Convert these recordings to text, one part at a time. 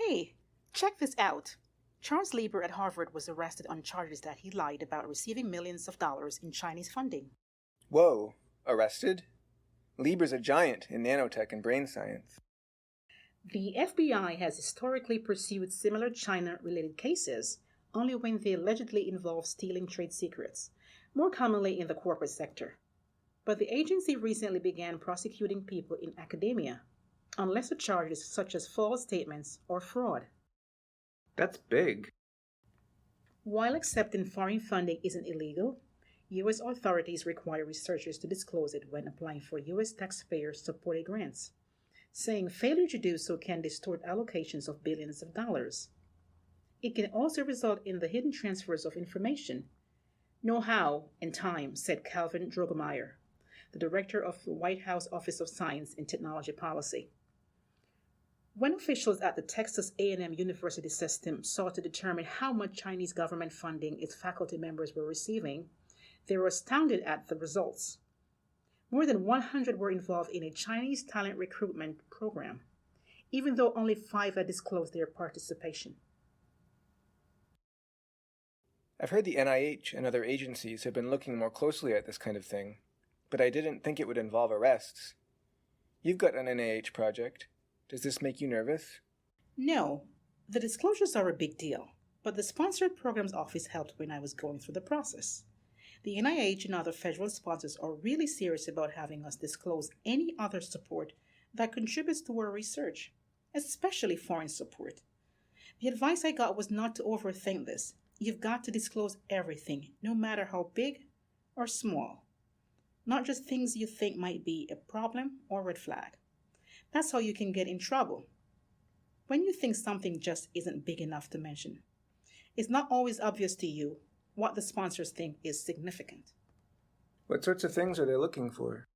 Hey, check this out. Charles Lieber at Harvard was arrested on charges that he lied about receiving millions of dollars in Chinese funding. Whoa, arrested? Lieber's a giant in nanotech and brain science. The FBI has historically pursued similar China-related cases only when they allegedly involve stealing trade secrets, more commonly in the corporate sector. But the agency recently began prosecuting people in academia on lesser charges such as false statements or fraud. That's big. While accepting foreign funding isn't illegal, U.S. authorities require researchers to disclose it when applying for U.S. taxpayer-supported grants, saying failure to do so can distort allocations of billions of dollars. It can also result in the hidden transfers of information, know-how, and time, said Calvin Drogemeyer, the director of the White House Office of Science and Technology Policy. When officials at the Texas A&M University system sought to determine how much Chinese government funding its faculty members were receiving, they were astounded at the results. More than 100 were involved in a Chinese talent recruitment program, even though only 5 had disclosed their participation. I've heard the NIH and other agencies have been looking more closely at this kind of thing, but I didn't think it would involve arrests. You've got an NIH project. Does this make you nervous? No, the disclosures are a big deal, but the Sponsored Programs Office helped when I was going through the process. The NIH and other federal sponsors are really serious about having us disclose any other support that contributes to our research, especially foreign support. The advice I got was not to overthink this. You've got to disclose everything, no matter how big or small. Not just things you think might be a problem or red flag. That's how you can get in trouble. When you think something just isn't big enough to mention, it's not always obvious to you what the sponsors think is significant. What sorts of things are they looking for?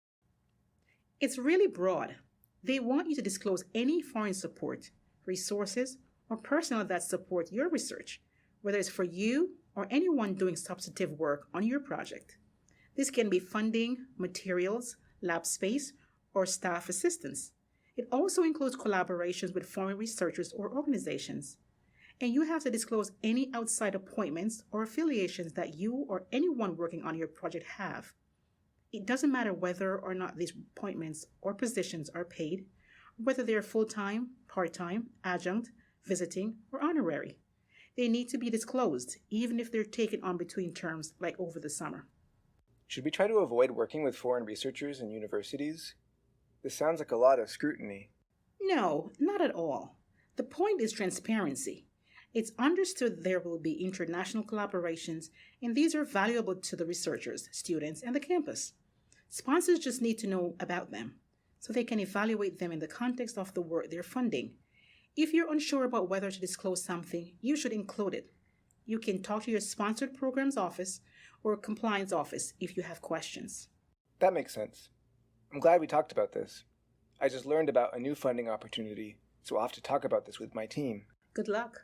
It's really broad. They want you to disclose any foreign support, resources, or personnel that support your research, whether it's for you or anyone doing substantive work on your project. This can be funding, materials, lab space, or staff assistance. It also includes collaborations with foreign researchers or organizations. And you have to disclose any outside appointments or affiliations that you or anyone working on your project have. It doesn't matter whether or not these appointments or positions are paid, or whether they are full-time, part-time, adjunct, visiting, or honorary. They need to be disclosed, even if they're taken on between terms like over the summer. Should we try to avoid working with foreign researchers and universities? This sounds like a lot of scrutiny. No, not at all. The point is transparency. It's understood there will be international collaborations, and these are valuable to the researchers, students, and the campus. Sponsors just need to know about them, so they can evaluate them in the context of the work they're funding. If you're unsure about whether to disclose something, you should include it. You can talk to your Sponsored Programs Office or Compliance Office if you have questions. That makes sense. I'm glad we talked about this. I just learned about a new funding opportunity, so I'll have to talk about this with my team. Good luck.